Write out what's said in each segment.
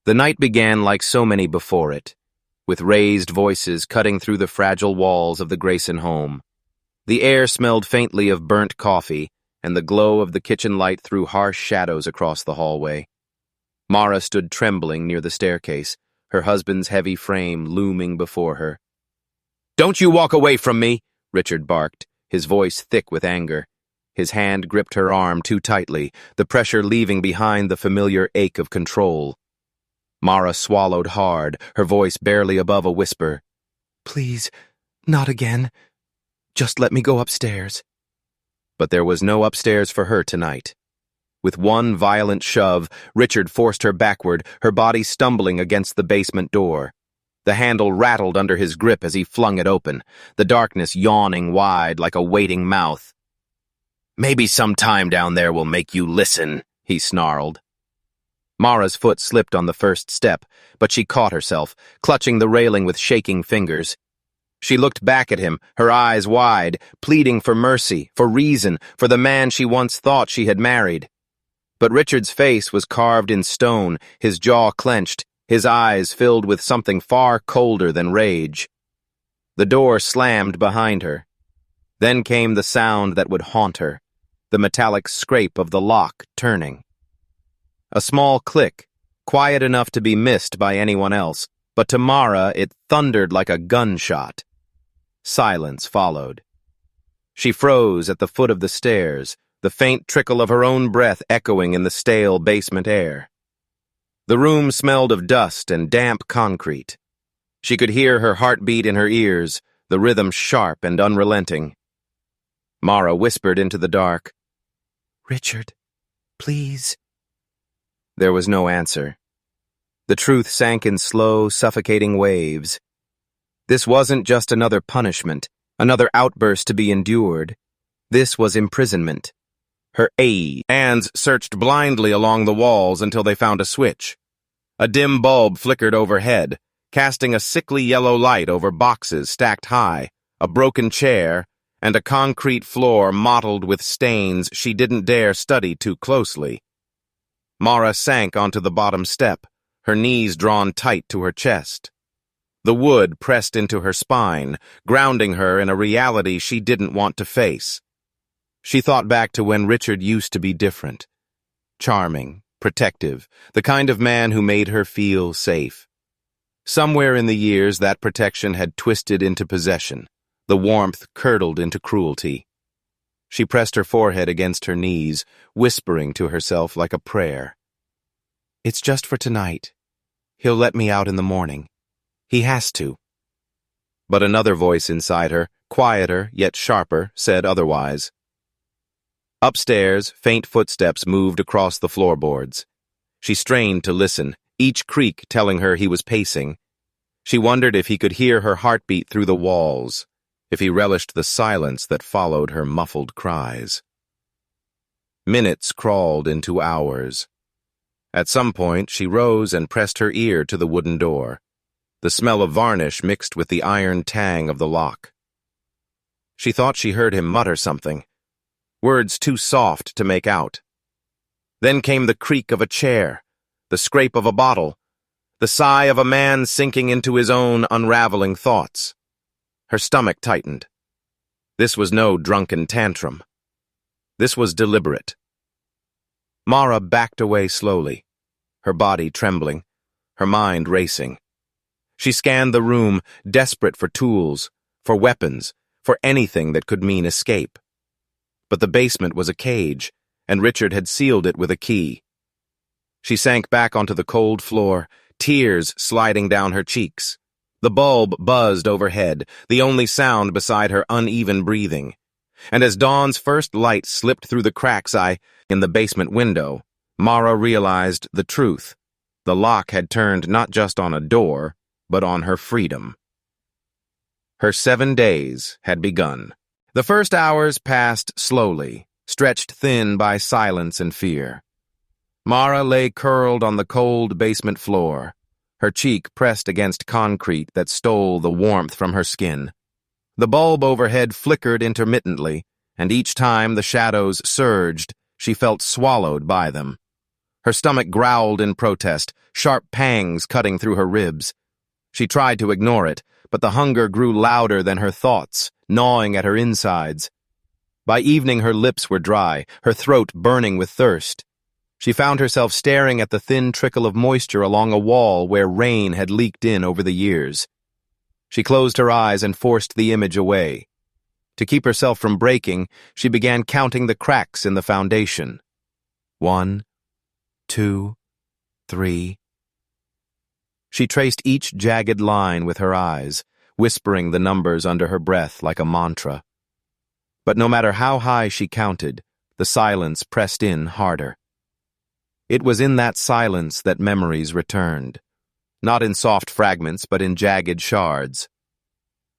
The night began like so many before it, with raised voices cutting through the fragile walls of the Grayson home. The air smelled faintly of burnt coffee, and the glow of the kitchen light threw harsh shadows across the hallway. Mara stood trembling near the staircase, her husband's heavy frame looming before her. "Don't you walk away from me!" Richard barked, his voice thick with anger. His hand gripped her arm too tightly, the pressure leaving behind the familiar ache of control. Mara swallowed hard, her voice barely above a whisper. "Please, not again. Just let me go upstairs." But there was no upstairs for her tonight. With one violent shove, Richard forced her backward, her body stumbling against the basement door. The handle rattled under his grip as he flung it open, the darkness yawning wide like a waiting mouth. "Maybe some time down there will make you listen," he snarled. Mara's foot slipped on the first step, but she caught herself, clutching the railing with shaking fingers. She looked back at him, her eyes wide, pleading for mercy, for reason, for the man she once thought she had married. But Richard's face was carved in stone, his jaw clenched, his eyes filled with something far colder than rage. The door slammed behind her. Then came the sound that would haunt her, the metallic scrape of the lock turning. A small click, quiet enough to be missed by anyone else, but to Mara it thundered like a gunshot. Silence followed. She froze at the foot of the stairs, the faint trickle of her own breath echoing in the stale basement air. The room smelled of dust and damp concrete. She could hear her heartbeat in her ears, the rhythm sharp and unrelenting. Mara whispered into the dark, "Richard, please." There was no answer. The truth sank in slow, suffocating waves. This wasn't just another punishment, another outburst to be endured. This was imprisonment. Her hands searched blindly along the walls until they found a switch. A dim bulb flickered overhead, casting a sickly yellow light over boxes stacked high, a broken chair, and a concrete floor mottled with stains she didn't dare study too closely. Mara sank onto the bottom step, her knees drawn tight to her chest. The wood pressed into her spine, grounding her in a reality she didn't want to face. She thought back to when Richard used to be different. Charming, protective, the kind of man who made her feel safe. Somewhere in the years that protection had twisted into possession, the warmth curdled into cruelty. She pressed her forehead against her knees, whispering to herself like a prayer. "It's just for tonight. He'll let me out in the morning. He has to." But another voice inside her, quieter yet sharper, said otherwise. Upstairs, faint footsteps moved across the floorboards. She strained to listen, each creak telling her he was pacing. She wondered if he could hear her heartbeat through the walls, if he relished the silence that followed her muffled cries. Minutes crawled into hours. At some point, she rose and pressed her ear to the wooden door. The smell of varnish mixed with the iron tang of the lock. She thought she heard him mutter something, words too soft to make out. Then came the creak of a chair, the scrape of a bottle, the sigh of a man sinking into his own unraveling thoughts. Her stomach tightened. This was no drunken tantrum. This was deliberate. Mara backed away slowly, her body trembling, her mind racing. She scanned the room, desperate for tools, for weapons, for anything that could mean escape. But the basement was a cage, and Richard had sealed it with a key. She sank back onto the cold floor, tears sliding down her cheeks. The bulb buzzed overhead, the only sound beside her uneven breathing. And as dawn's first light slipped through the cracks in the basement window, Mara realized the truth. The lock had turned not just on a door, but on her freedom. Her 7 days had begun. The first hours passed slowly, stretched thin by silence and fear. Mara lay curled on the cold basement floor, her cheek pressed against concrete that stole the warmth from her skin. The bulb overhead flickered intermittently, and each time the shadows surged, she felt swallowed by them. Her stomach growled in protest, sharp pangs cutting through her ribs. She tried to ignore it, but the hunger grew louder than her thoughts, gnawing at her insides. By evening her lips were dry, her throat burning with thirst. She found herself staring at the thin trickle of moisture along a wall where rain had leaked in over the years. She closed her eyes and forced the image away. To keep herself from breaking, she began counting the cracks in the foundation. 1, 2, 3. She traced each jagged line with her eyes, whispering the numbers under her breath like a mantra. But no matter how high she counted, the silence pressed in harder. It was in that silence that memories returned, not in soft fragments but in jagged shards.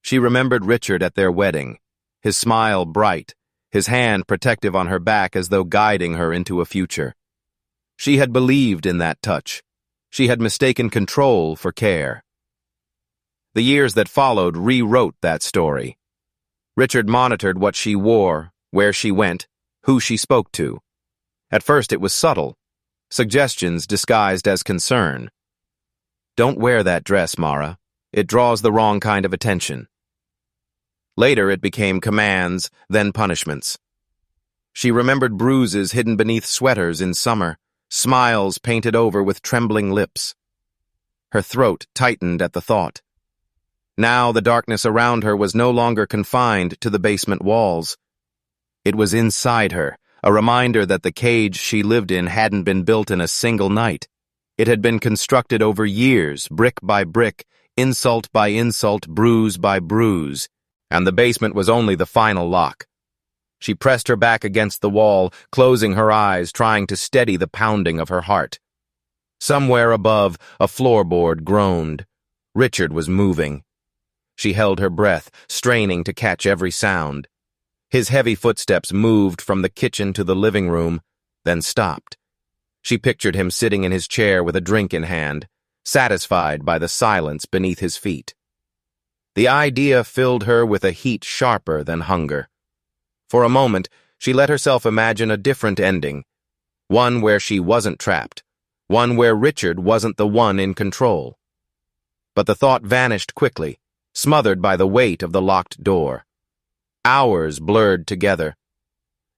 She remembered Richard at their wedding, his smile bright, his hand protective on her back as though guiding her into a future. She had believed in that touch. She had mistaken control for care. The years that followed rewrote that story. Richard monitored what she wore, where she went, who she spoke to. At first it was subtle, suggestions disguised as concern. Don't wear that dress, Mara. It draws the wrong kind of attention. Later it became commands, then punishments. She remembered bruises hidden beneath sweaters in summer, smiles painted over with trembling lips. Her throat tightened at the thought. Now the darkness around her was no longer confined to the basement walls. It was inside her, a reminder that the cage she lived in hadn't been built in a single night. It had been constructed over years, brick by brick, insult by insult, bruise by bruise, and the basement was only the final lock. She pressed her back against the wall, closing her eyes, trying to steady the pounding of her heart. Somewhere above, a floorboard groaned. Richard was moving. She held her breath, straining to catch every sound. His heavy footsteps moved from the kitchen to the living room, then stopped. She pictured him sitting in his chair with a drink in hand, satisfied by the silence beneath his feet. The idea filled her with a heat sharper than hunger. For a moment, she let herself imagine a different ending, one where she wasn't trapped, one where Richard wasn't the one in control. But the thought vanished quickly, smothered by the weight of the locked door. Hours blurred together.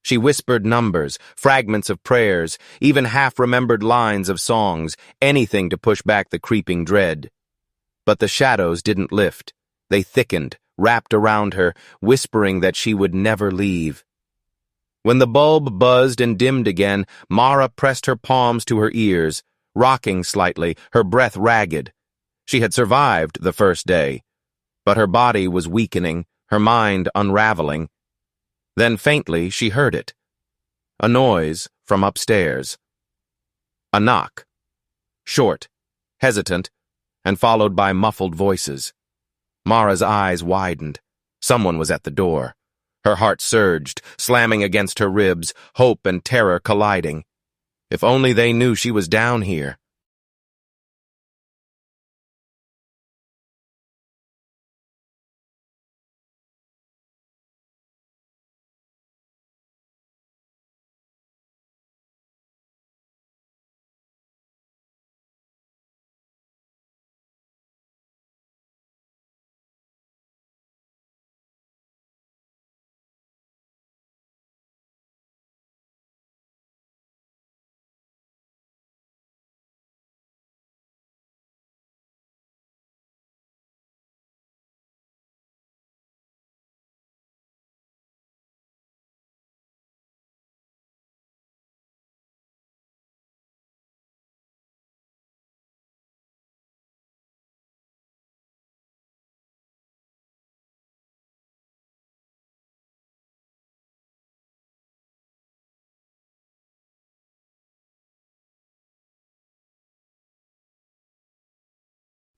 She whispered numbers, fragments of prayers, even half-remembered lines of songs, anything to push back the creeping dread. But the shadows didn't lift. They thickened, wrapped around her, whispering that she would never leave. When the bulb buzzed and dimmed again, Mara pressed her palms to her ears, rocking slightly, her breath ragged. She had survived the first day, but her body was weakening, her mind unraveling. Then faintly she heard it. A noise from upstairs. A knock. Short, hesitant, and followed by muffled voices. Mara's eyes widened. Someone was at the door. Her heart surged, slamming against her ribs, hope and terror colliding. If only they knew she was down here.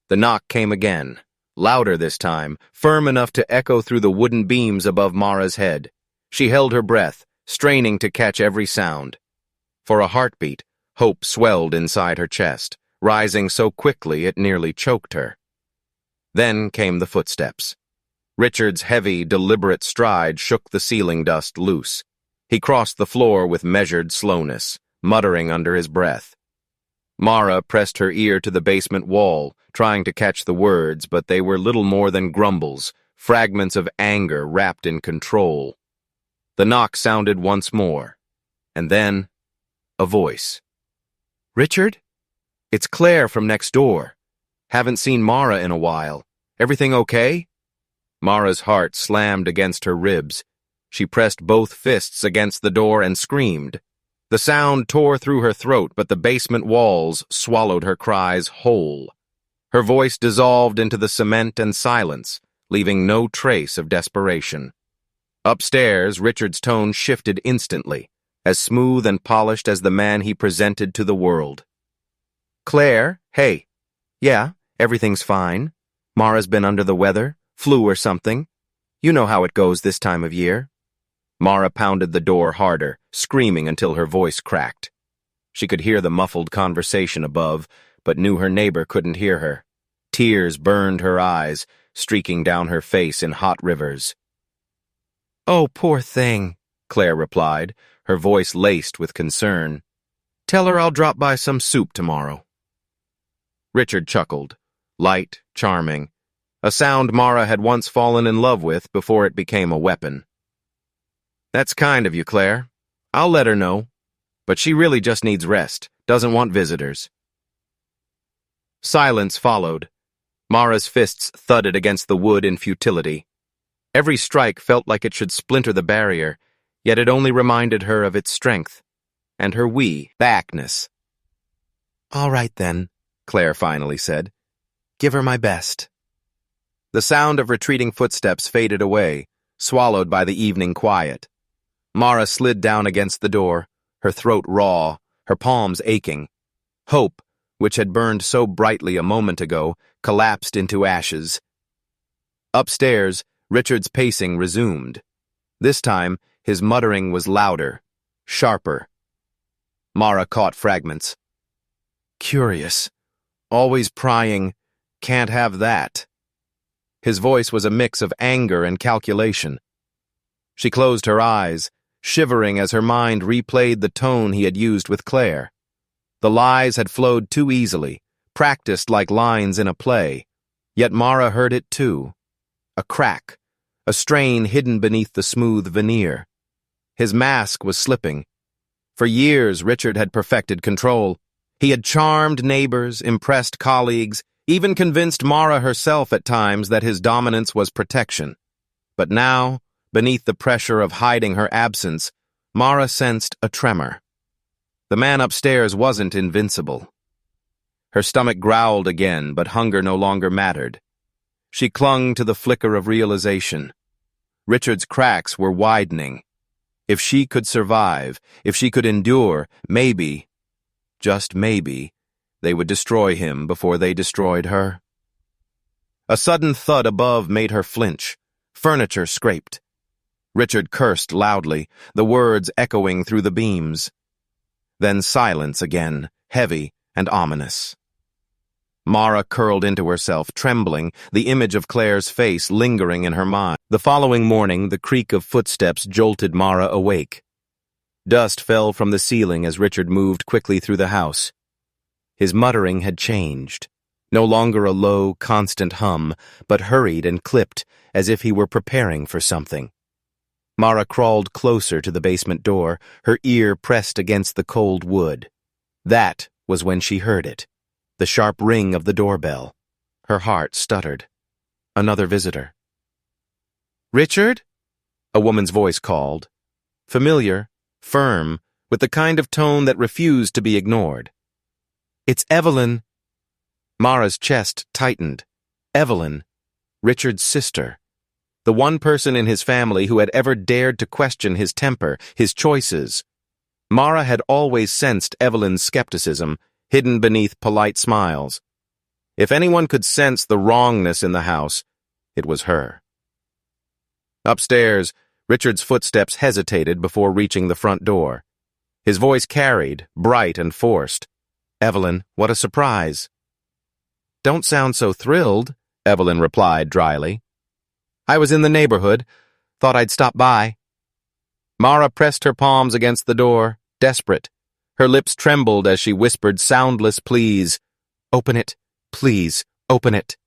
The knock came again, louder this time, firm enough to echo through the wooden beams above Mara's head. She held her breath, straining to catch every sound. For a heartbeat, hope swelled inside her chest, rising so quickly it nearly choked her. Then came the footsteps. Richard's heavy, deliberate stride shook the ceiling dust loose. He crossed the floor with measured slowness, muttering under his breath. Mara pressed her ear to the basement wall, trying to catch the words, but they were little more than grumbles, fragments of anger wrapped in control. The knock sounded once more, and then a voice. "Richard? It's Claire from next door. Haven't seen Mara in a while. Everything okay?" Mara's heart slammed against her ribs. She pressed both fists against the door and screamed. The sound tore through her throat, but the basement walls swallowed her cries whole. Her voice dissolved into the cement and silence, leaving no trace of desperation. Upstairs, Richard's tone shifted instantly, as smooth and polished as the man he presented to the world. "Claire, hey. Yeah, everything's fine. Mara's been under the weather, flu or something. You know how it goes this time of year." Mara pounded the door harder, screaming until her voice cracked. She could hear the muffled conversation above, but knew her neighbor couldn't hear her. Tears burned her eyes, streaking down her face in hot rivers. "Oh, poor thing," Claire replied, her voice laced with concern. "Tell her I'll drop by some soup tomorrow." Richard chuckled, light, charming, a sound Mara had once fallen in love with before it became a weapon. "That's kind of you, Claire. I'll let her know. But she really just needs rest, doesn't want visitors." Silence followed. Mara's fists thudded against the wood in futility. Every strike felt like it should splinter the barrier, yet it only reminded her of its strength, and her backness. "All right then," Claire finally said. "Give her my best." The sound of retreating footsteps faded away, swallowed by the evening quiet. Mara slid down against the door, her throat raw, her palms aching. Hope, which had burned so brightly a moment ago, collapsed into ashes. Upstairs, Richard's pacing resumed. This time, his muttering was louder, sharper. Mara caught fragments. "Curious. Always prying. Can't have that." His voice was a mix of anger and calculation. She closed her eyes, shivering as her mind replayed the tone he had used with Claire. The lies had flowed too easily, practiced like lines in a play, yet Mara heard it too. A crack, a strain hidden beneath the smooth veneer. His mask was slipping. For years, Richard had perfected control. He had charmed neighbors, impressed colleagues, even convinced Mara herself at times that his dominance was protection. But now, beneath the pressure of hiding her absence, Mara sensed a tremor. The man upstairs wasn't invincible. Her stomach growled again, but hunger no longer mattered. She clung to the flicker of realization. Richard's cracks were widening. If she could survive, if she could endure, maybe, just maybe, they would destroy him before they destroyed her. A sudden thud above made her flinch. Furniture scraped. Richard cursed loudly, the words echoing through the beams. Then silence again, heavy and ominous. Mara curled into herself, trembling, the image of Claire's face lingering in her mind. The following morning, the creak of footsteps jolted Mara awake. Dust fell from the ceiling as Richard moved quickly through the house. His muttering had changed. No longer a low, constant hum, but hurried and clipped, as if he were preparing for something. Mara crawled closer to the basement door, her ear pressed against the cold wood. That was when she heard it. The sharp ring of the doorbell. Her heart stuttered. Another visitor. "Richard?" A woman's voice called. Familiar, firm, with the kind of tone that refused to be ignored. "It's Evelyn." Mara's chest tightened. Evelyn, Richard's sister. The one person in his family who had ever dared to question his temper, his choices. Mara had always sensed Evelyn's skepticism, hidden beneath polite smiles. If anyone could sense the wrongness in the house, it was her. Upstairs, Richard's footsteps hesitated before reaching the front door. His voice carried, bright and forced. "Evelyn, what a surprise." "Don't sound so thrilled," Evelyn replied dryly. "I was in the neighborhood. Thought I'd stop by." Mara pressed her palms against the door, desperate. Her lips trembled as she whispered soundless pleas. "Open it. Please, open it."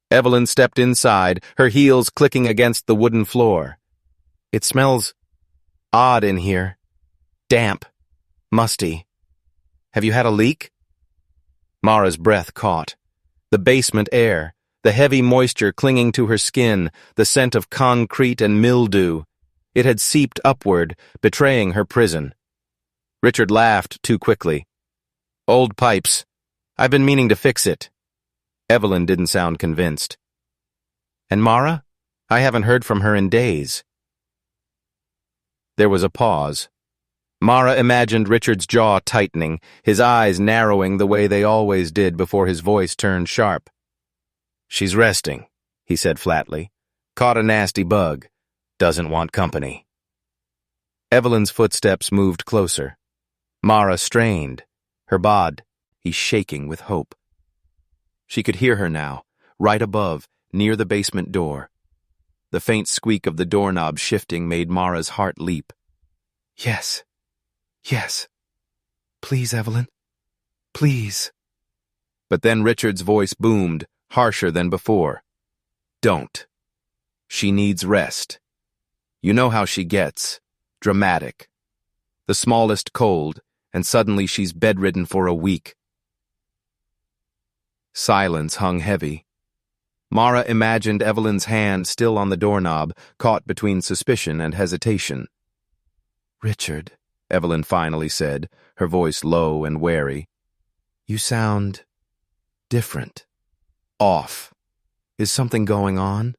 Evelyn stepped inside, her heels clicking against the wooden floor. "It smells odd in here. Damp. Musty. Have you had a leak?" Mara's breath caught. The basement air, the heavy moisture clinging to her skin, the scent of concrete and mildew. It had seeped upward, betraying her prison. Richard laughed too quickly. "Old pipes. I've been meaning to fix it." Evelyn didn't sound convinced. "And Mara? I haven't heard from her in days." There was a pause. Mara imagined Richard's jaw tightening, his eyes narrowing the way they always did before his voice turned sharp. "She's resting," he said flatly. "Caught a nasty bug. Doesn't want company." Evelyn's footsteps moved closer. Mara strained, her body shaking with hope. She could hear her now, right above, near the basement door. The faint squeak of the doorknob shifting made Mara's heart leap. "Yes. Yes. Please, Evelyn. Please." But then Richard's voice boomed, harsher than before. "Don't. She needs rest. You know how she gets. Dramatic. The smallest cold, and suddenly she's bedridden for a week." Silence hung heavy. Mara imagined Evelyn's hand still on the doorknob, caught between suspicion and hesitation. "Richard," Evelyn finally said, her voice low and wary, "you sound different. Off. Is something going on?"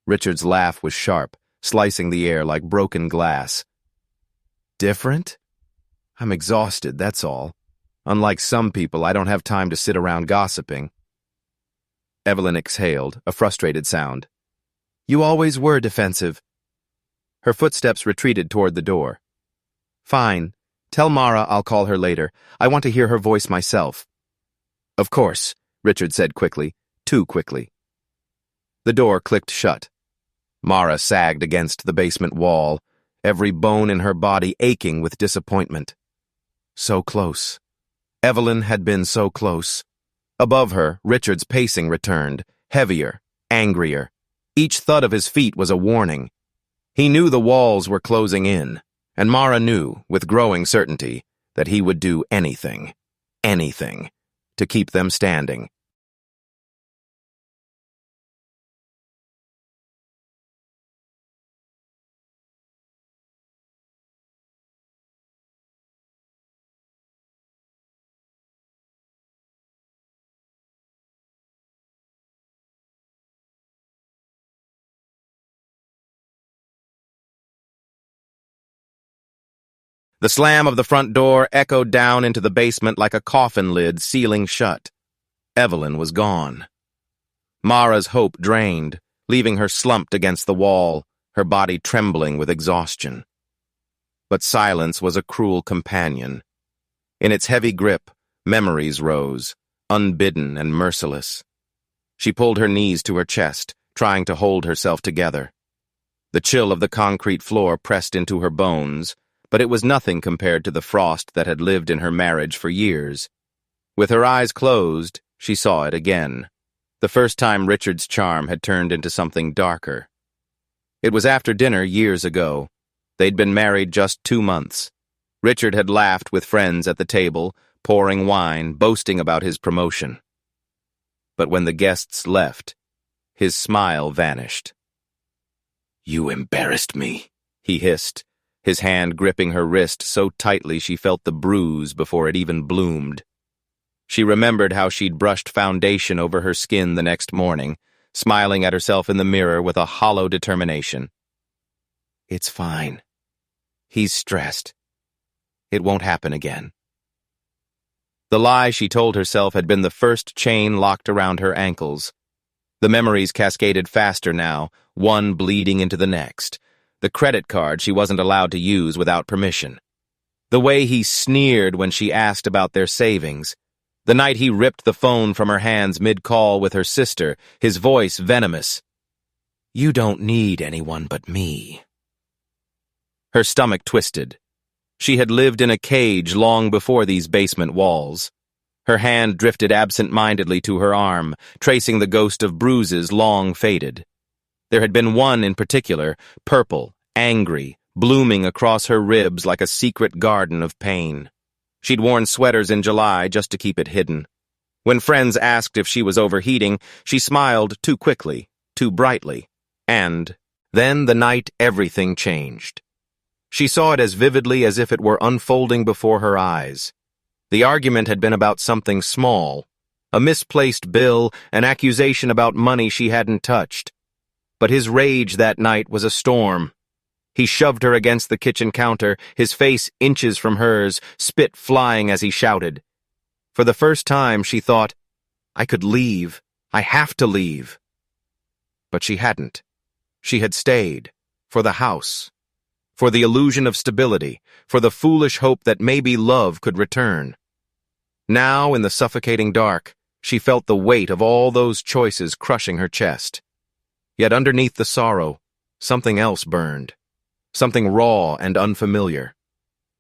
Richard's laugh was sharp, slicing the air like broken glass. "Different? I'm exhausted, that's all. Unlike some people, I don't have time to sit around gossiping." Evelyn exhaled, a frustrated sound. "You always were defensive." Her footsteps retreated toward the door. "Fine. Tell Mara I'll call her later. I want to hear her voice myself." "Of course," Richard said quickly, too quickly. The door clicked shut. Mara sagged against the basement wall, every bone in her body aching with disappointment. So close. Evelyn had been so close. Above her, Richard's pacing returned, heavier, angrier. Each thud of his feet was a warning. He knew the walls were closing in, and Mara knew, with growing certainty, that he would do anything, to keep them standing. The slam of the front door echoed down into the basement like a coffin lid sealing shut. Evelyn was gone. Mara's hope drained, leaving her slumped against the wall, her body trembling with exhaustion. But silence was a cruel companion. In its heavy grip, memories rose, unbidden and merciless. She pulled her knees to her chest, trying to hold herself together. The chill of the concrete floor pressed into her bones, but it was nothing compared to the frost that had lived in her marriage for years. With her eyes closed, she saw it again. The first time Richard's charm had turned into something darker. It was after dinner years ago. They'd been married just 2 months. Richard had laughed with friends at the table, pouring wine, boasting about his promotion. But when the guests left, his smile vanished. "You embarrassed me," he hissed, his hand gripping her wrist so tightly she felt the bruise before it even bloomed. She remembered how she'd brushed foundation over her skin the next morning, smiling at herself in the mirror with a hollow determination. "It's fine. He's stressed. It won't happen again." The lie she told herself had been the first chain locked around her ankles. The memories cascaded faster now, one bleeding into the next. The credit card she wasn't allowed to use without permission. The way he sneered when she asked about their savings. The night he ripped the phone from her hands mid-call with her sister, his voice venomous. "You don't need anyone but me." Her stomach twisted. She had lived in a cage long before these basement walls. Her hand drifted absent-mindedly to her arm, tracing the ghost of bruises long faded. There had been one in particular, purple, angry, blooming across her ribs like a secret garden of pain. She'd worn sweaters in July just to keep it hidden. When friends asked if she was overheating, she smiled too quickly, too brightly. And then the night everything changed. She saw it as vividly as if it were unfolding before her eyes. The argument had been about something small, a misplaced bill, an accusation about money she hadn't touched. But his rage that night was a storm. He shoved her against the kitchen counter, his face inches from hers, spit flying as he shouted. For the first time, she thought, I could leave. I have to leave. But she hadn't. She had stayed. For the house. For the illusion of stability. For the foolish hope that maybe love could return. Now, in the suffocating dark, she felt the weight of all those choices crushing her chest. Yet underneath the sorrow, something else burned. Something raw and unfamiliar.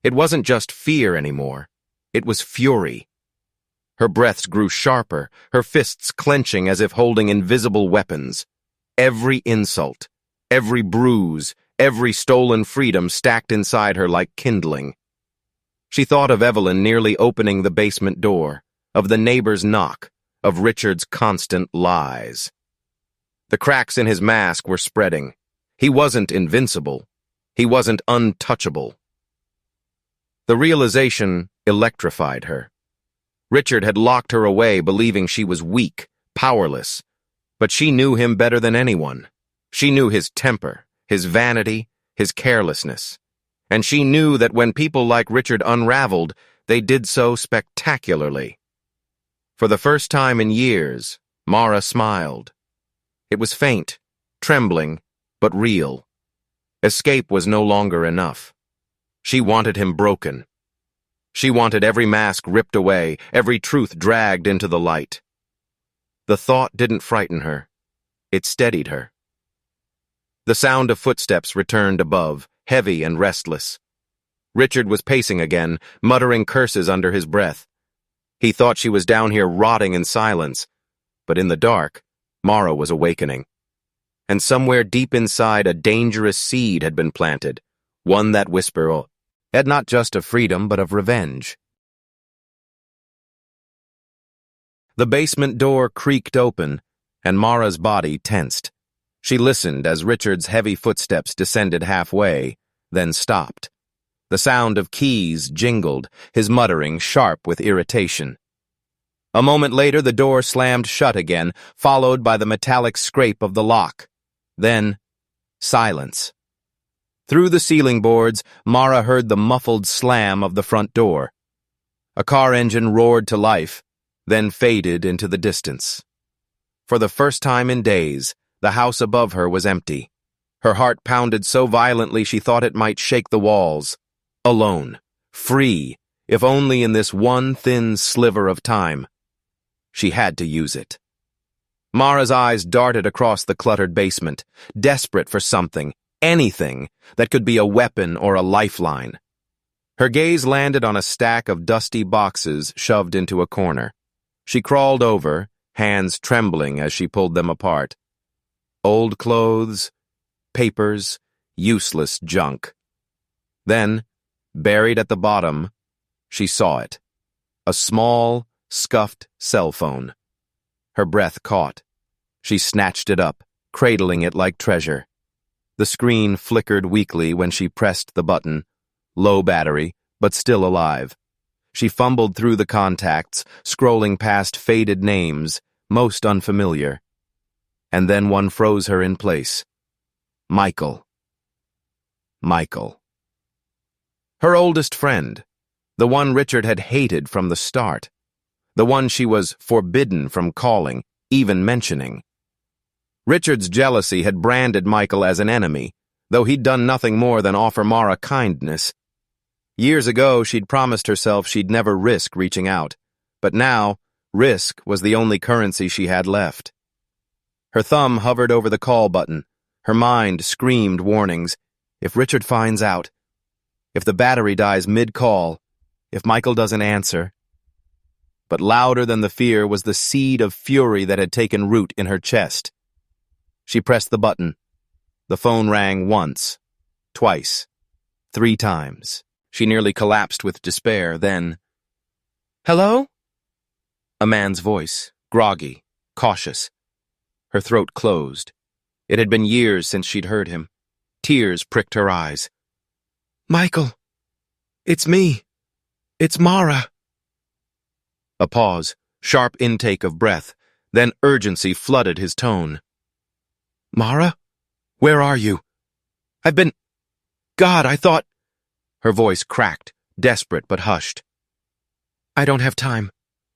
It wasn't just fear anymore. It was fury. Her breaths grew sharper, her fists clenching as if holding invisible weapons. Every insult, every bruise, every stolen freedom stacked inside her like kindling. She thought of Evelyn nearly opening the basement door, of the neighbor's knock, of Richard's constant lies. The cracks in his mask were spreading. He wasn't invincible. He wasn't untouchable. The realization electrified her. Richard had locked her away believing she was weak, powerless, but she knew him better than anyone. She knew his temper, his vanity, his carelessness. And she knew that when people like Richard unraveled, they did so spectacularly. For the first time in years, Mara smiled. It was faint, trembling, but real. Escape was no longer enough. She wanted him broken. She wanted every mask ripped away, every truth dragged into the light. The thought didn't frighten her. It steadied her. The sound of footsteps returned above, heavy and restless. Richard was pacing again, muttering curses under his breath. He thought she was down here rotting in silence, but in the dark, Mara was awakening. And somewhere deep inside a dangerous seed had been planted, one that whispered, and not just of freedom, but of revenge. The basement door creaked open, and Mara's body tensed. She listened as Richard's heavy footsteps descended halfway, then stopped. The sound of keys jingled, his muttering sharp with irritation. A moment later, the door slammed shut again, followed by the metallic scrape of the lock. Then, silence. Through the ceiling boards, Mara heard the muffled slam of the front door. A car engine roared to life, then faded into the distance. For the first time in days, the house above her was empty. Her heart pounded so violently she thought it might shake the walls. Alone, free, if only in this one thin sliver of time. She had to use it. Mara's eyes darted across the cluttered basement, desperate for something, anything, that could be a weapon or a lifeline. Her gaze landed on a stack of dusty boxes shoved into a corner. She crawled over, hands trembling as she pulled them apart. Old clothes, papers, useless junk. Then, buried at the bottom, she saw it. A small, scuffed cell phone. Her breath caught. She snatched it up, cradling it like treasure. The screen flickered weakly when she pressed the button. Low battery, but still alive. She fumbled through the contacts, scrolling past faded names, most unfamiliar. And then one froze her in place. Michael. Michael. Her oldest friend. The one Richard had hated from the start. The one she was forbidden from calling, even mentioning. Richard's jealousy had branded Michael as an enemy, though he'd done nothing more than offer Mara kindness. Years ago, she'd promised herself she'd never risk reaching out, but now, risk was the only currency she had left. Her thumb hovered over the call button. Her mind screamed warnings. If Richard finds out... If the battery dies mid-call, if Michael doesn't answer. But louder than the fear was the seed of fury that had taken root in her chest. She pressed the button. The phone rang once, twice, 3 times. She nearly collapsed with despair, then, "Hello?" A man's voice, groggy, cautious. Her throat closed. It had been years since she'd heard him. Tears pricked her eyes. "Michael, it's me. It's Mara." A pause, sharp intake of breath, then urgency flooded his tone. "Mara? Where are you? I've been... God, I thought..." Her voice cracked, desperate but hushed. "I don't have time.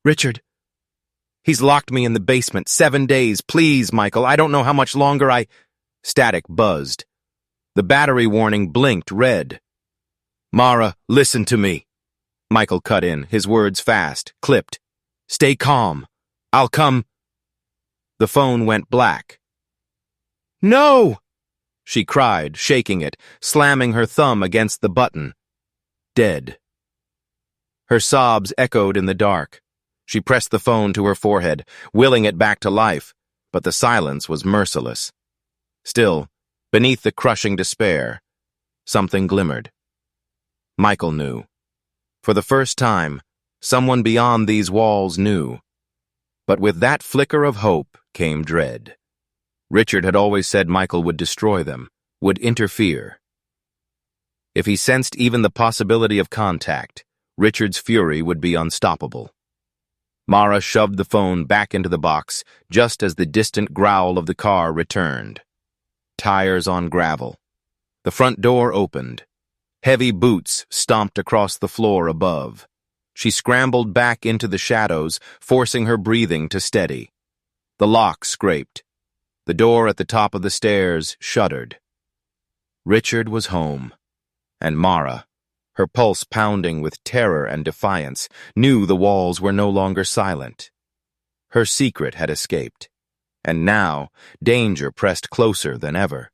Richard. He's locked me in the basement 7 days. Please, Michael, I don't know how much longer I..." Static buzzed. The battery warning blinked red. "Mara, listen to me." Michael cut in, his words fast, clipped. "Stay calm. I'll come..." The phone went black. "No!" she cried, shaking it, slamming her thumb against the button. Dead. Her sobs echoed in the dark. She pressed the phone to her forehead, willing it back to life, but the silence was merciless. Still, beneath the crushing despair, something glimmered. Michael knew. For the first time, someone beyond these walls knew. But with that flicker of hope came dread. Richard had always said Michael would destroy them, would interfere. If he sensed even the possibility of contact, Richard's fury would be unstoppable. Mara shoved the phone back into the box just as the distant growl of the car returned. Tires on gravel. The front door opened. Heavy boots stomped across the floor above. She scrambled back into the shadows, forcing her breathing to steady. The lock scraped. The door at the top of the stairs shuddered. Richard was home, and Mara, her pulse pounding with terror and defiance, knew the walls were no longer silent. Her secret had escaped, and now danger pressed closer than ever.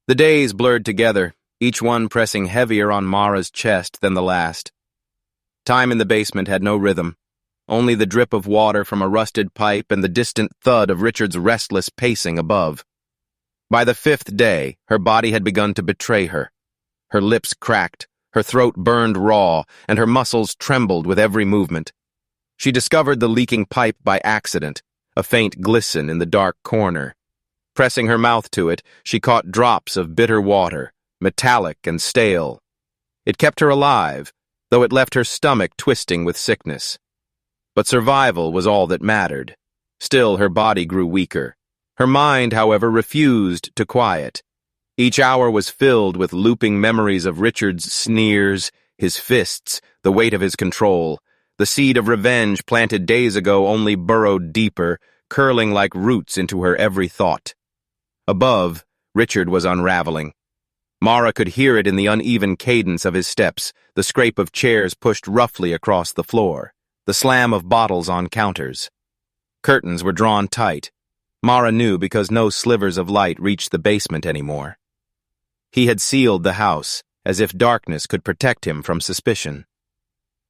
The days blurred together, each one pressing heavier on Mara's chest than the last. Time in the basement had no rhythm, only the drip of water from a rusted pipe and the distant thud of Richard's restless pacing above. By the 5th day, her body had begun to betray her. Her lips cracked, her throat burned raw, and her muscles trembled with every movement. She discovered the leaking pipe by accident, a faint glisten in the dark corner. Pressing her mouth to it, she caught drops of bitter water, metallic and stale. It kept her alive, though it left her stomach twisting with sickness. But survival was all that mattered. Still, her body grew weaker. Her mind, however, refused to quiet. Each hour was filled with looping memories of Richard's sneers, his fists, the weight of his control. The seed of revenge planted days ago only burrowed deeper, curling like roots into her every thought. Above, Richard was unraveling. Mara could hear it in the uneven cadence of his steps, the scrape of chairs pushed roughly across the floor, the slam of bottles on counters. Curtains were drawn tight. Mara knew because no slivers of light reached the basement anymore. He had sealed the house, as if darkness could protect him from suspicion.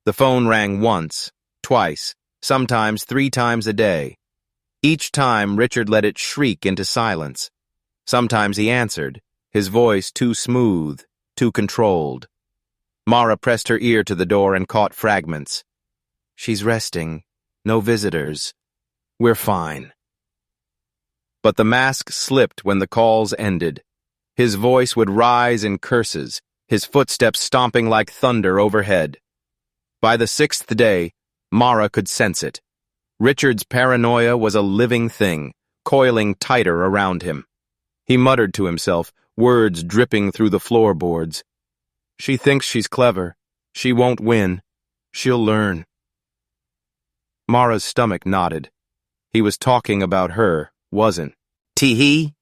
The phone rang once, twice, sometimes 3 times a day. Each time Richard let it shriek into silence. Sometimes he answered, his voice too smooth, too controlled. Mara pressed her ear to the door and caught fragments. "She's resting. No visitors. We're fine." But the mask slipped when the calls ended. His voice would rise in curses, his footsteps stomping like thunder overhead. By the 6th day, Mara could sense it. Richard's paranoia was a living thing, coiling tighter around him. He muttered to himself, words dripping through the floorboards. "She thinks she's clever. She won't win. She'll learn. Mara's stomach nodded. He was talking about her, wasn't he?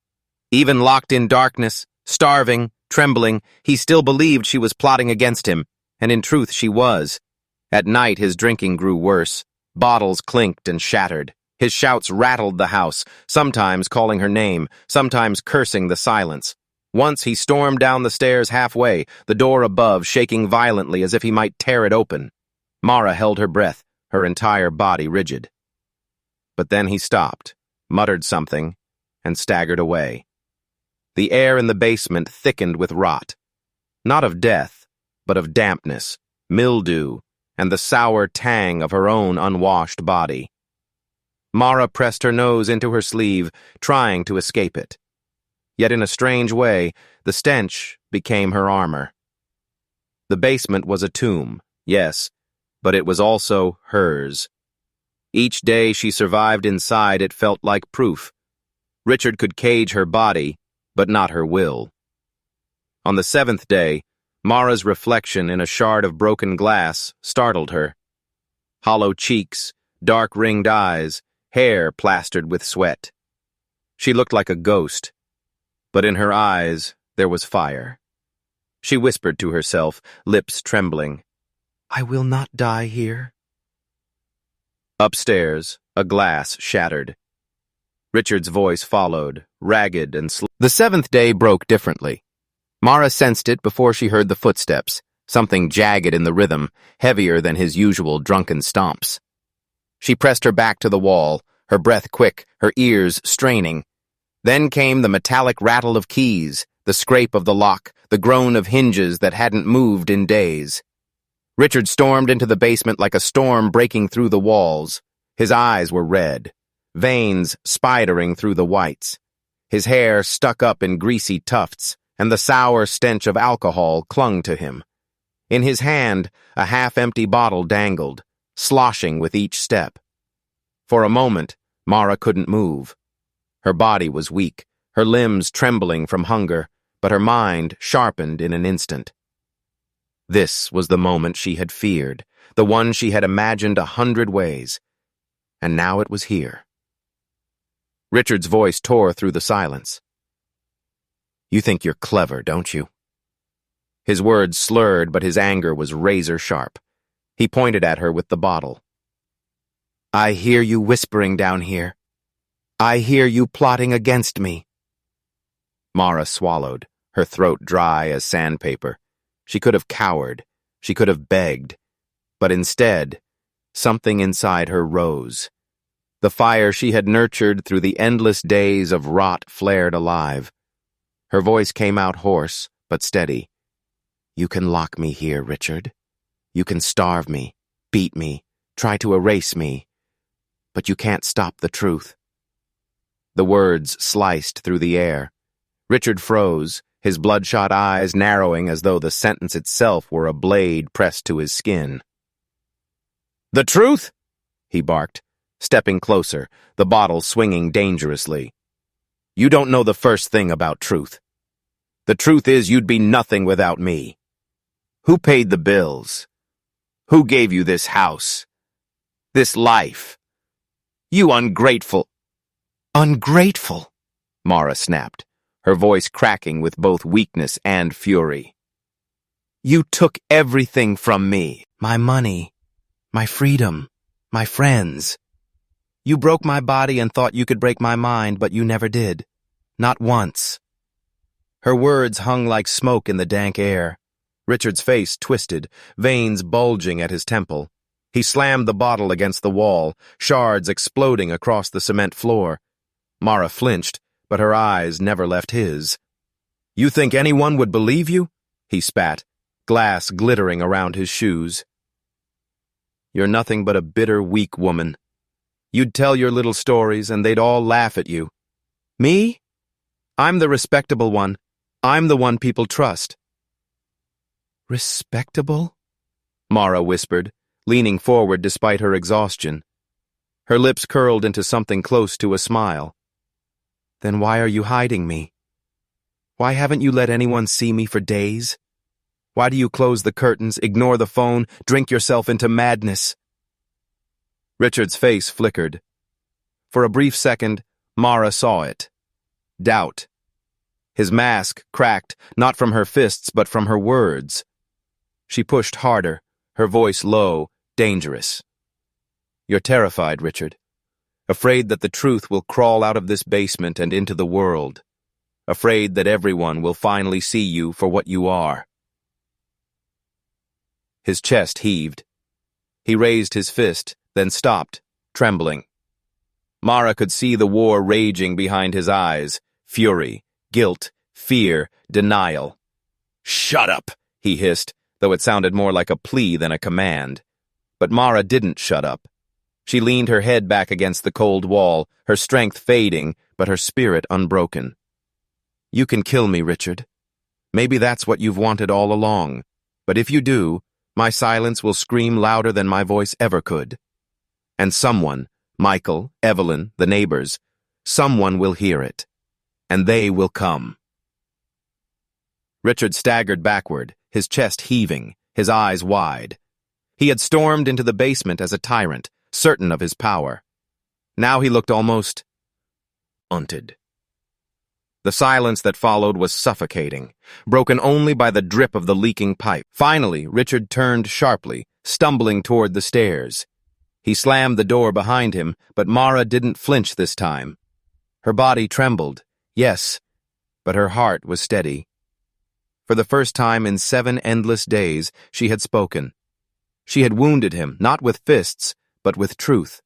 Even locked in darkness, starving, trembling, he still believed she was plotting against him, and in truth she was. At night his drinking grew worse. Bottles clinked and shattered. His shouts rattled the house, sometimes calling her name, sometimes cursing the silence. Once he stormed down the stairs halfway, the door above shaking violently as if he might tear it open. Mara held her breath, her entire body rigid. But then he stopped, muttered something, and staggered away. The air in the basement thickened with rot. Not of death, but of dampness, mildew, and the sour tang of her own unwashed body. Mara pressed her nose into her sleeve, trying to escape it. Yet in a strange way, the stench became her armor. The basement was a tomb, yes, but it was also hers. Each day she survived inside, it felt like proof. Richard could cage her body, but not her will. On the 7th day, Mara's reflection in a shard of broken glass startled her. Hollow cheeks, dark-ringed eyes, hair plastered with sweat. She looked like a ghost, but in her eyes there was fire. She whispered to herself, lips trembling, "I will not die here." Upstairs, a glass shattered. Richard's voice followed, ragged and slow. The 7th day broke differently. Mara sensed it before she heard the footsteps, something jagged in the rhythm, heavier than his usual drunken stomps. She pressed her back to the wall, her breath quick, her ears straining. Then came the metallic rattle of keys, the scrape of the lock, the groan of hinges that hadn't moved in days. Richard stormed into the basement like a storm breaking through the walls. His eyes were red, veins spidering through the whites. His hair stuck up in greasy tufts, and the sour stench of alcohol clung to him. In his hand, a half-empty bottle dangled, sloshing with each step. For a moment, Mara couldn't move. Her body was weak, her limbs trembling from hunger, but her mind sharpened in an instant. This was the moment she had feared, the one she had imagined 100 ways. And now it was here. Richard's voice tore through the silence. "You think you're clever, don't you?" His words slurred, but his anger was razor-sharp. He pointed at her with the bottle. "I hear you whispering down here. I hear you plotting against me." Mara swallowed, her throat dry as sandpaper. She could have cowered, she could have begged, but instead, something inside her rose. The fire she had nurtured through the endless days of rot flared alive. Her voice came out hoarse, but steady. "You can lock me here, Richard. You can starve me, beat me, try to erase me, but you can't stop the truth." The words sliced through the air. Richard froze, his bloodshot eyes narrowing as though the sentence itself were a blade pressed to his skin. "The truth?" he barked, stepping closer, the bottle swinging dangerously. "You don't know the first thing about truth. The truth is you'd be nothing without me. Who paid the bills? Who gave you this house? This life? You ungrateful—" "Ungrateful?" Mara snapped, her voice cracking with both weakness and fury. "You took everything from me. My money, my freedom, my friends. You broke my body and thought you could break my mind, but you never did. Not once." Her words hung like smoke in the dank air. Richard's face twisted, veins bulging at his temple. He slammed the bottle against the wall, shards exploding across the cement floor. Mara flinched, but her eyes never left his. "You think anyone would believe you?" he spat, glass glittering around his shoes. "You're nothing but a bitter, weak woman. You'd tell your little stories and they'd all laugh at you. Me? I'm the respectable one. I'm the one people trust." "Respectable?" Mara whispered, leaning forward despite her exhaustion. Her lips curled into something close to a smile. "Then why are you hiding me? Why haven't you let anyone see me for days? Why do you close the curtains, ignore the phone, drink yourself into madness? Richard's face flickered. For a brief second, Mara saw it. Doubt. His mask cracked, not from her fists, but from her words. She pushed harder, her voice low, dangerous. You're terrified, Richard. Afraid that the truth will crawl out of this basement and into the world. Afraid that everyone will finally see you for what you are. His chest heaved. He raised his fist, then stopped, trembling. Mara could see the war raging behind his eyes. Fury, guilt, fear, denial. "Shut up," he hissed, though it sounded more like a plea than a command. But Mara didn't shut up. She leaned her head back against the cold wall, her strength fading, but her spirit unbroken. You can kill me, Richard. Maybe that's what you've wanted all along. But if you do, my silence will scream louder than my voice ever could. And someone, Michael, Evelyn, the neighbors, someone will hear it. And they will come. Richard staggered backward, his chest heaving, his eyes wide. He had stormed into the basement as a tyrant, certain of his power. Now he looked almost haunted. The silence that followed was suffocating, broken only by the drip of the leaking pipe. Finally, Richard turned sharply, stumbling toward the stairs. He slammed the door behind him, but Mara didn't flinch this time. Her body trembled, yes, but her heart was steady. For the first time in 7 endless days, she had spoken. She had wounded him, not with fists, but with truth.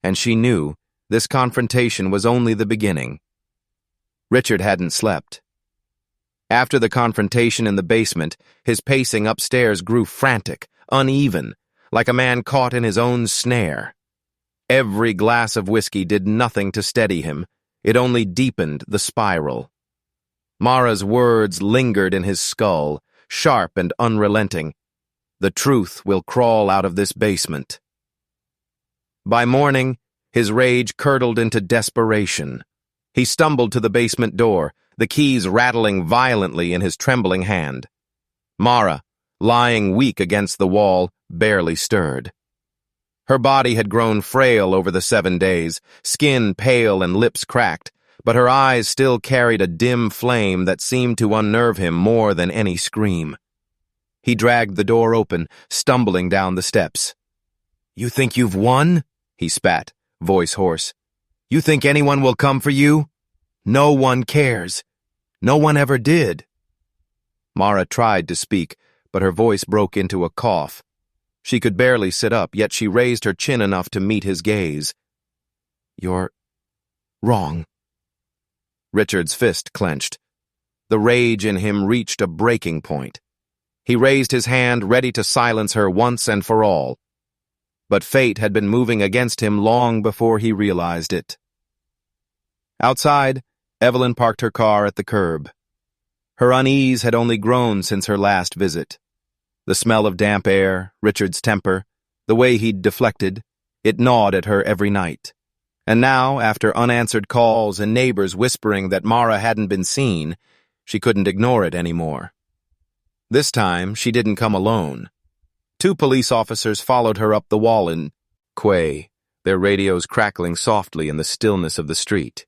And she knew this confrontation was only the beginning. Richard hadn't slept. After the confrontation in the basement, his pacing upstairs grew frantic, uneven, like a man caught in his own snare. Every glass of whiskey did nothing to steady him. It only deepened the spiral. Mara's words lingered in his skull, sharp and unrelenting. The truth will crawl out of this basement. By morning, his rage curdled into desperation. He stumbled to the basement door, the keys rattling violently in his trembling hand. Mara, lying weak against the wall, barely stirred. Her body had grown frail over the 7 days, skin pale and lips cracked, but her eyes still carried a dim flame that seemed to unnerve him more than any scream. He dragged the door open, stumbling down the steps. "You think you've won?" he spat, voice hoarse. "You think anyone will come for you? No one cares. No one ever did." Mara tried to speak, but her voice broke into a cough. She could barely sit up, yet she raised her chin enough to meet his gaze. "You're wrong." Richard's fist clenched. The rage in him reached a breaking point. He raised his hand, ready to silence her once and for all. But fate had been moving against him long before he realized it. Outside, Evelyn parked her car at the curb. Her unease had only grown since her last visit. The smell of damp air, Richard's temper, the way he'd deflected, it gnawed at her every night. And now, after unanswered calls and neighbors whispering that Mara hadn't been seen, she couldn't ignore it anymore. This time, she didn't come alone. 2 police officers followed her up the wall in Quay, their radios crackling softly in the stillness of the street.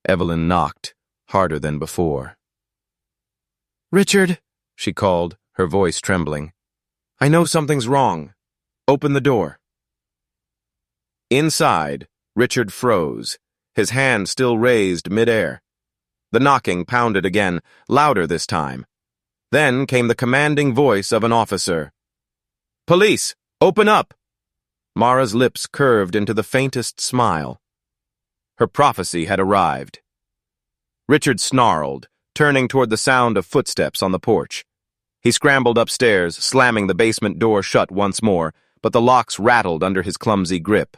Evelyn knocked, harder than before. "Richard," she called, her voice trembling. "I know something's wrong. Open the door." Inside, Richard froze, his hand still raised midair. The knocking pounded again, louder this time. Then came the commanding voice of an officer. "Police, open up!" Mara's lips curved into the faintest smile. Her prophecy had arrived. Richard snarled, turning toward the sound of footsteps on the porch. He scrambled upstairs, slamming the basement door shut once more, but the locks rattled under his clumsy grip.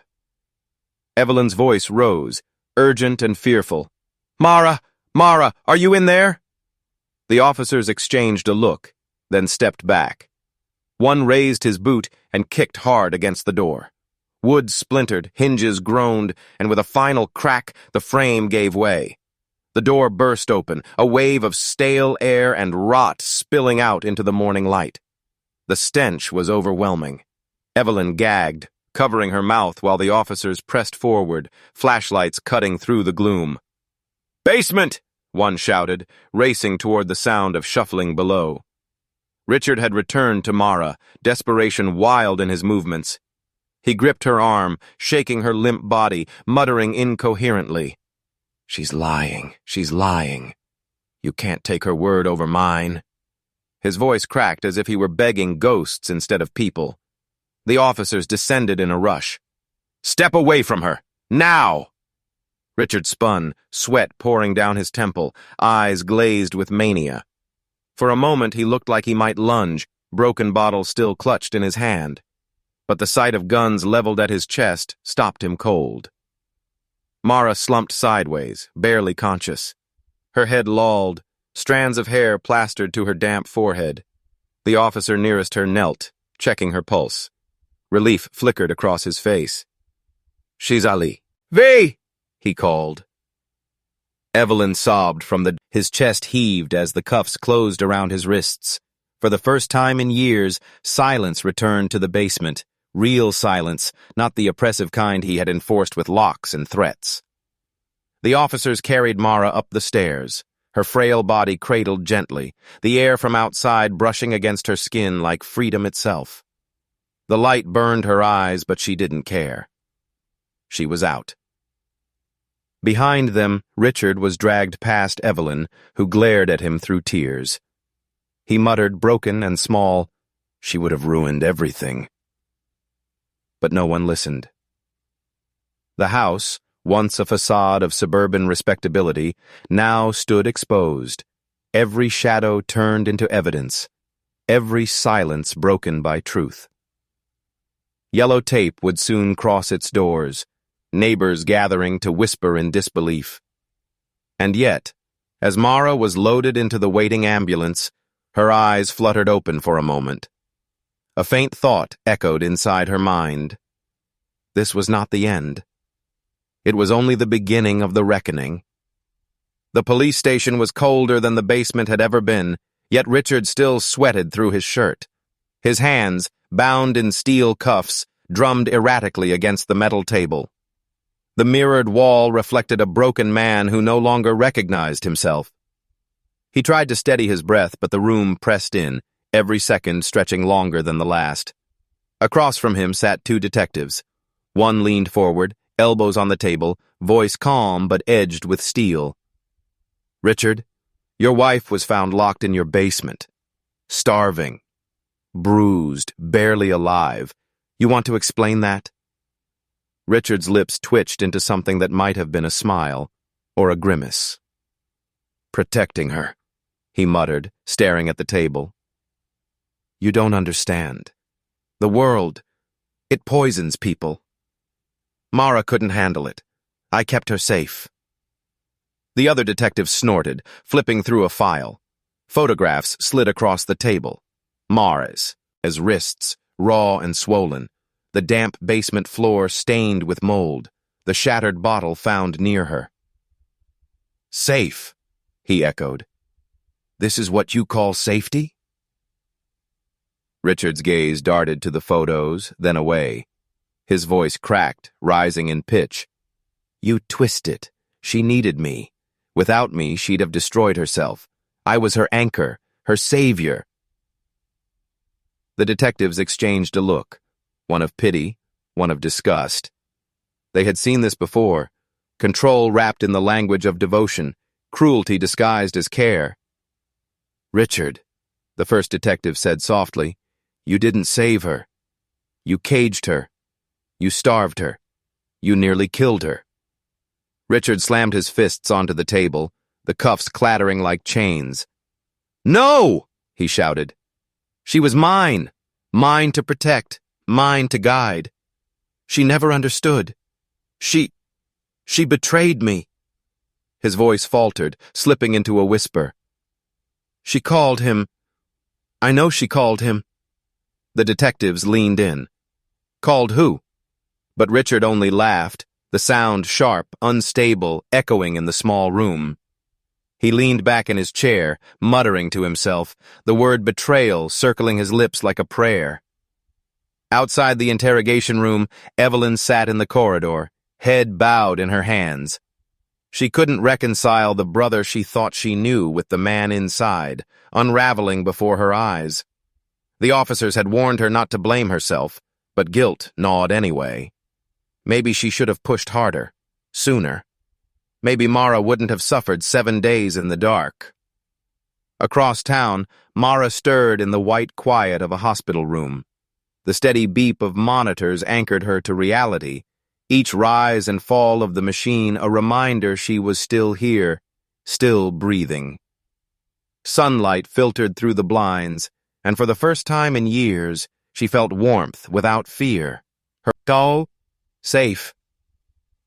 Evelyn's voice rose, urgent and fearful. "Mara! Mara, are you in there?" The officers exchanged a look, then stepped back. One raised his boot and kicked hard against the door. Wood splintered, hinges groaned, and with a final crack, the frame gave way. The door burst open, a wave of stale air and rot spilling out into the morning light. The stench was overwhelming. Evelyn gagged, covering her mouth while the officers pressed forward, flashlights cutting through the gloom. "Basement!" one shouted, racing toward the sound of shuffling below. Richard had returned to Mara, desperation wild in his movements. He gripped her arm, shaking her limp body, muttering incoherently. "She's lying. She's lying. You can't take her word over mine." His voice cracked as if he were begging ghosts instead of people. The officers descended in a rush. "Step away from her! Now!" Richard spun, sweat pouring down his temple, eyes glazed with mania. For a moment he looked like he might lunge, broken bottle still clutched in his hand. But the sight of guns leveled at his chest stopped him cold. Mara slumped sideways, barely conscious. Her head lolled, strands of hair plastered to her damp forehead. The officer nearest her knelt, checking her pulse. Relief flickered across his face. "She's Ali." "V!" he called. Evelyn sobbed his chest heaved as the cuffs closed around his wrists. For the first time in years, silence returned to the basement. Real silence, not the oppressive kind he had enforced with locks and threats. The officers carried Mara up the stairs, her frail body cradled gently, the air from outside brushing against her skin like freedom itself. The light burned her eyes, but she didn't care. She was out. Behind them, Richard was dragged past Evelyn, who glared at him through tears. He muttered, broken and small, "She would have ruined everything." But no one listened. The house, once a facade of suburban respectability, now stood exposed, every shadow turned into evidence, every silence broken by truth. Yellow tape would soon cross its doors, neighbors gathering to whisper in disbelief. And yet, as Mara was loaded into the waiting ambulance, her eyes fluttered open for a moment. A faint thought echoed inside her mind. This was not the end. It was only the beginning of the reckoning. The police station was colder than the basement had ever been, yet Richard still sweated through his shirt. His hands, bound in steel cuffs, drummed erratically against the metal table. The mirrored wall reflected a broken man who no longer recognized himself. He tried to steady his breath, but the room pressed in, every second stretching longer than the last. Across from him sat two detectives. One leaned forward, elbows on the table, voice calm but edged with steel. "Richard, your wife was found locked in your basement. Starving. Bruised, barely alive. You want to explain that?" Richard's lips twitched into something that might have been a smile, or a grimace. "Protecting her," he muttered, staring at the table. "You don't understand. The world, it poisons people. Mara couldn't handle it. I kept her safe." The other detective snorted, flipping through a file. Photographs slid across the table. Mara's, as wrists, raw and swollen. The damp basement floor stained with mold. The shattered bottle found near her. "Safe," he echoed. "This is what you call safety?" Richard's gaze darted to the photos, then away. His voice cracked, rising in pitch. "You twist it. She needed me. Without me, she'd have destroyed herself. I was her anchor, her savior." The detectives exchanged a look, one of pity, one of disgust. They had seen this before, control wrapped in the language of devotion, cruelty disguised as care. "Richard," the first detective said softly, "you didn't save her. You caged her. You starved her. You nearly killed her." Richard slammed his fists onto the table, the cuffs clattering like chains. "No!" he shouted. "She was mine. Mine to protect. Mine to guide. She never understood. She betrayed me." His voice faltered, slipping into a whisper. "She called him. I know she called him." The detectives leaned in. "Called who?" But Richard only laughed, the sound sharp, unstable, echoing in the small room. He leaned back in his chair, muttering to himself, the word betrayal circling his lips like a prayer. Outside the interrogation room, Evelyn sat in the corridor, head bowed in her hands. She couldn't reconcile the brother she thought she knew with the man inside, unraveling before her eyes. The officers had warned her not to blame herself, but guilt gnawed anyway. Maybe she should have pushed harder, sooner. Maybe Mara wouldn't have suffered 7 days in the dark. Across town, Mara stirred in the white quiet of a hospital room. The steady beep of monitors anchored her to reality, each rise and fall of the machine a reminder she was still here, still breathing. Sunlight filtered through the blinds, and for the first time in years, she felt warmth without fear. Her soul, safe.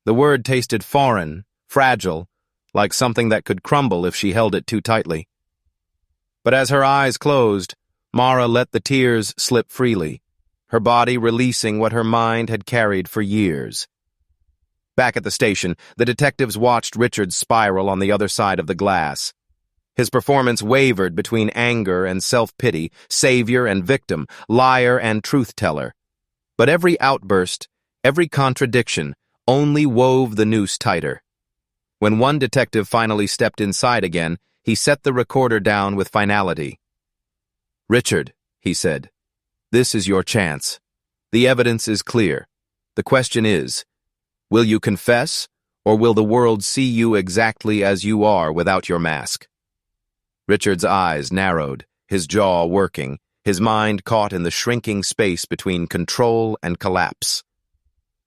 The word tasted foreign, fragile, like something that could crumble if she held it too tightly. But as her eyes closed, Mara let the tears slip freely, her body releasing what her mind had carried for years. Back at the station, the detectives watched Richard spiral on the other side of the glass. His performance wavered between anger and self-pity, savior and victim, liar and truth-teller. But every outburst, every contradiction, only wove the noose tighter. When one detective finally stepped inside again, he set the recorder down with finality. "Richard," he said, "this is your chance. The evidence is clear. The question is, will you confess, or will the world see you exactly as you are without your mask?" Richard's eyes narrowed, his jaw working, his mind caught in the shrinking space between control and collapse.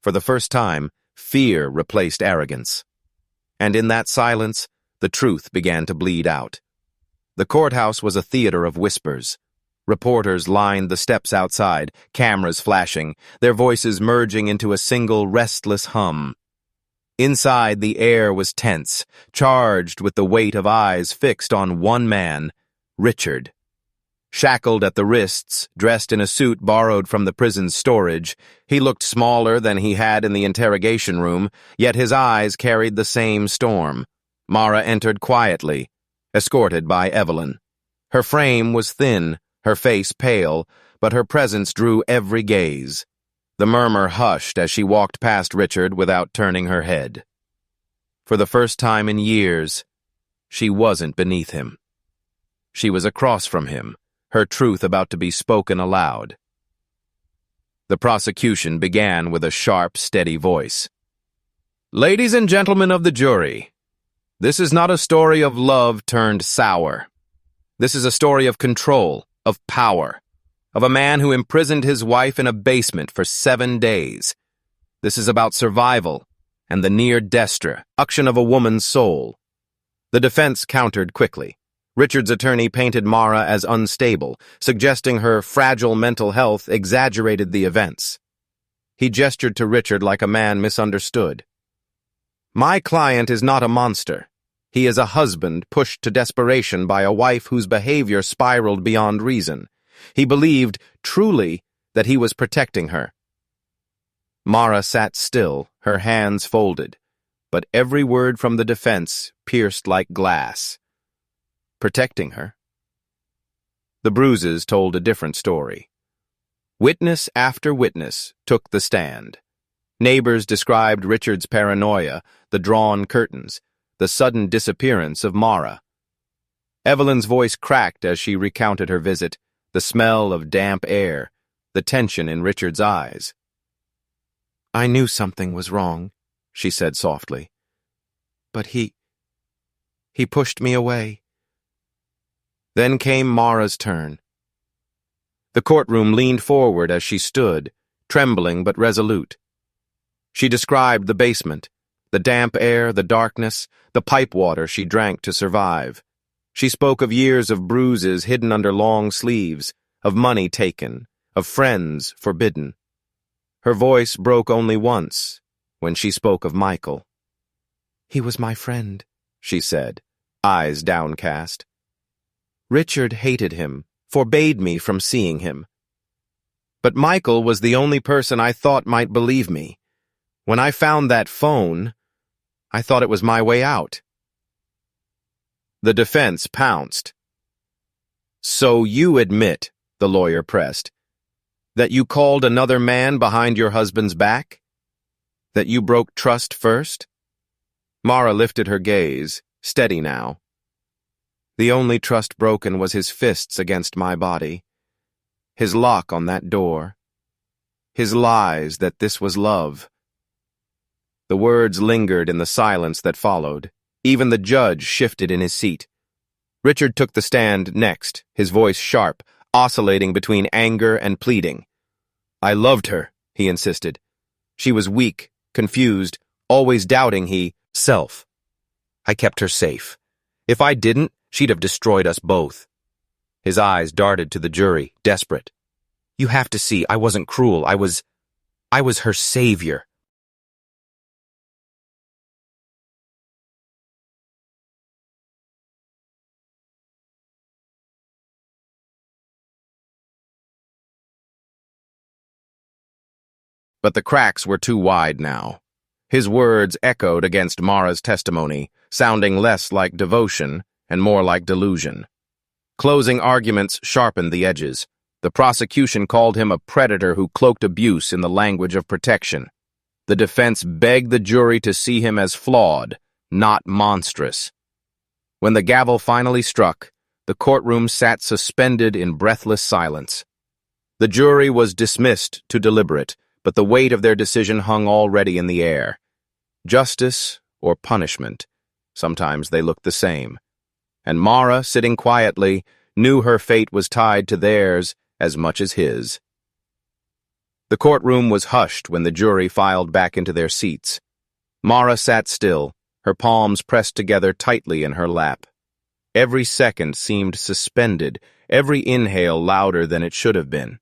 For the first time, fear replaced arrogance. And in that silence, the truth began to bleed out. The courthouse was a theater of whispers. Reporters lined the steps outside, cameras flashing, their voices merging into a single restless hum. Inside, the air was tense, charged with the weight of eyes fixed on one man, Richard. Shackled at the wrists, dressed in a suit borrowed from the prison's storage, he looked smaller than he had in the interrogation room, yet his eyes carried the same storm. Mara entered quietly, escorted by Evelyn. Her frame was thin, her face pale, but her presence drew every gaze. The murmur hushed as she walked past Richard without turning her head. For the first time in years, she wasn't beneath him. She was across from him, her truth about to be spoken aloud. The prosecution began with a sharp, steady voice. "Ladies and gentlemen of the jury, this is not a story of love turned sour. This is a story of control, of power, of a man who imprisoned his wife in a basement for 7 days. This is about survival and the near destruction of a woman's soul." The defense countered quickly. Richard's attorney painted Mara as unstable, suggesting her fragile mental health exaggerated the events. He gestured to Richard like a man misunderstood. "My client is not a monster. He is a husband pushed to desperation by a wife whose behavior spiraled beyond reason. He believed, truly, that he was protecting her." Mara sat still, her hands folded, but every word from the defense pierced like glass. Protecting her? The bruises told a different story. Witness after witness took the stand. Neighbors described Richard's paranoia, the drawn curtains, the sudden disappearance of Mara. Evelyn's voice cracked as she recounted her visit, the smell of damp air, the tension in Richard's eyes. "I knew something was wrong," she said softly. "But he pushed me away." Then came Mara's turn. The courtroom leaned forward as she stood, trembling but resolute. She described the basement, the damp air, the darkness, the pipe water she drank to survive. She spoke of years of bruises hidden under long sleeves, of money taken, of friends forbidden. Her voice broke only once, when she spoke of Michael. "He was my friend," she said, eyes downcast. "Richard hated him, forbade me from seeing him. But Michael was the only person I thought might believe me. When I found that phone, I thought it was my way out." The defense pounced. "So you admit," the lawyer pressed, "that you called another man behind your husband's back? That you broke trust first?" Mara lifted her gaze, steady now. "The only trust broken was his fists against my body, his lock on that door, his lies that this was love." The words lingered in the silence that followed. Even the judge shifted in his seat. Richard took the stand next, his voice sharp, oscillating between anger and pleading. "I loved her," he insisted. "She was weak, confused, always doubting self. I kept her safe. If I didn't, she'd have destroyed us both." His eyes darted to the jury, desperate. "You have to see, I wasn't cruel. I was her savior." But the cracks were too wide now. His words echoed against Mara's testimony, sounding less like devotion and more like delusion. Closing arguments sharpened the edges. The prosecution called him a predator who cloaked abuse in the language of protection. The defense begged the jury to see him as flawed, not monstrous. When the gavel finally struck, the courtroom sat suspended in breathless silence. The jury was dismissed to deliberate, but the weight of their decision hung already in the air. Justice or punishment, sometimes they looked the same. And Mara, sitting quietly, knew her fate was tied to theirs as much as his. The courtroom was hushed when the jury filed back into their seats. Mara sat still, her palms pressed together tightly in her lap. Every second seemed suspended, every inhale louder than it should have been.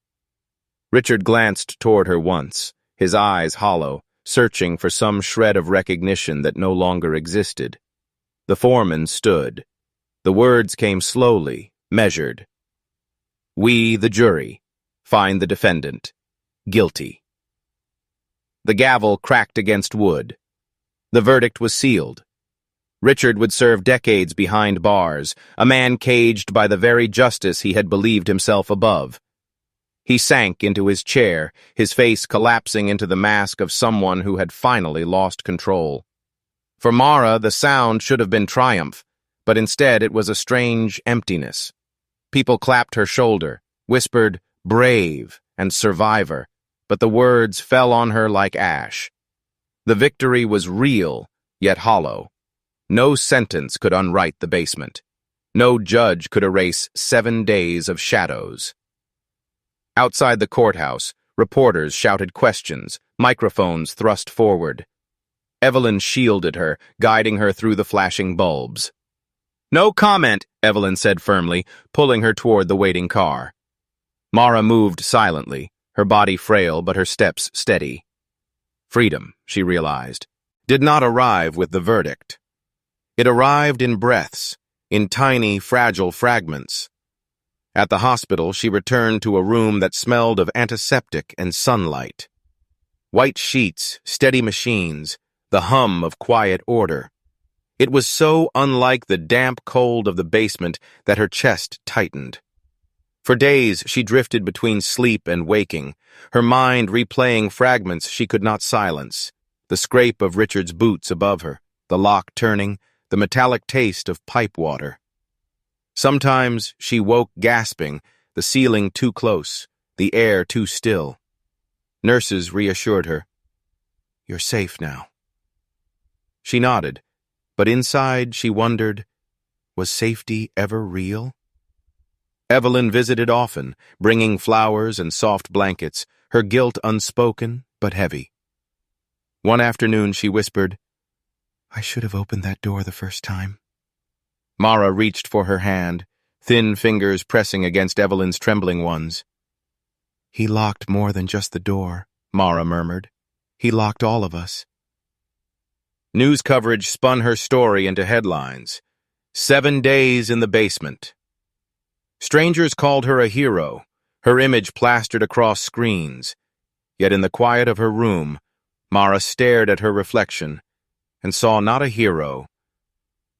Richard glanced toward her once, his eyes hollow, searching for some shred of recognition that no longer existed. The foreman stood. The words came slowly, measured. "We, the jury, find the defendant guilty." The gavel cracked against wood. The verdict was sealed. Richard would serve decades behind bars, a man caged by the very justice he had believed himself above. He sank into his chair, his face collapsing into the mask of someone who had finally lost control. For Mara, the sound should have been triumph, but instead it was a strange emptiness. People clapped her shoulder, whispered, "Brave," and "Survivor," but the words fell on her like ash. The victory was real, yet hollow. No sentence could unwrite the basement. No judge could erase 7 days of shadows. Outside the courthouse, reporters shouted questions, microphones thrust forward. Evelyn shielded her, guiding her through the flashing bulbs. "No comment," Evelyn said firmly, pulling her toward the waiting car. Mara moved silently, her body frail but her steps steady. Freedom, she realized, did not arrive with the verdict. It arrived in breaths, in tiny, fragile fragments. At the hospital, she returned to a room that smelled of antiseptic and sunlight. White sheets, steady machines, the hum of quiet order. It was so unlike the damp cold of the basement that her chest tightened. For days, she drifted between sleep and waking, her mind replaying fragments she could not silence. The scrape of Richard's boots above her, the lock turning, the metallic taste of pipe water. Sometimes she woke gasping, the ceiling too close, the air too still. Nurses reassured her. "You're safe now." She nodded, but inside she wondered, was safety ever real? Evelyn visited often, bringing flowers and soft blankets, her guilt unspoken but heavy. One afternoon she whispered, "I should have opened that door the first time." Mara reached for her hand, thin fingers pressing against Evelyn's trembling ones. "He locked more than just the door," Mara murmured. "He locked all of us." News coverage spun her story into headlines. 7 days in the basement. Strangers called her a hero, her image plastered across screens. Yet in the quiet of her room, Mara stared at her reflection and saw not a hero,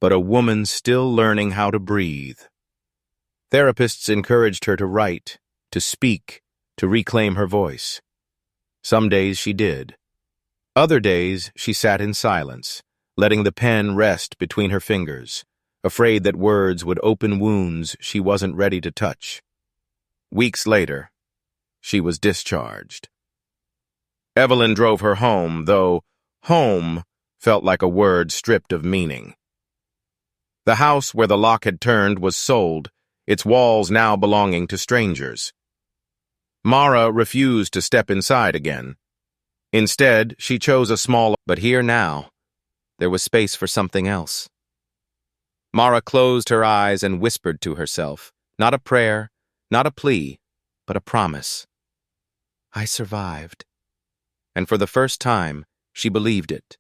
but a woman still learning how to breathe. Therapists encouraged her to write, to speak, to reclaim her voice. Some days she did. Other days she sat in silence, letting the pen rest between her fingers, afraid that words would open wounds she wasn't ready to touch. Weeks later, she was discharged. Evelyn drove her home, though home felt like a word stripped of meaning. The house where the lock had turned was sold, its walls now belonging to strangers. Mara refused to step inside again. Instead, she chose a small, but here now, there was space for something else. Mara closed her eyes and whispered to herself, not a prayer, not a plea, but a promise. I survived. And for the first time, she believed it.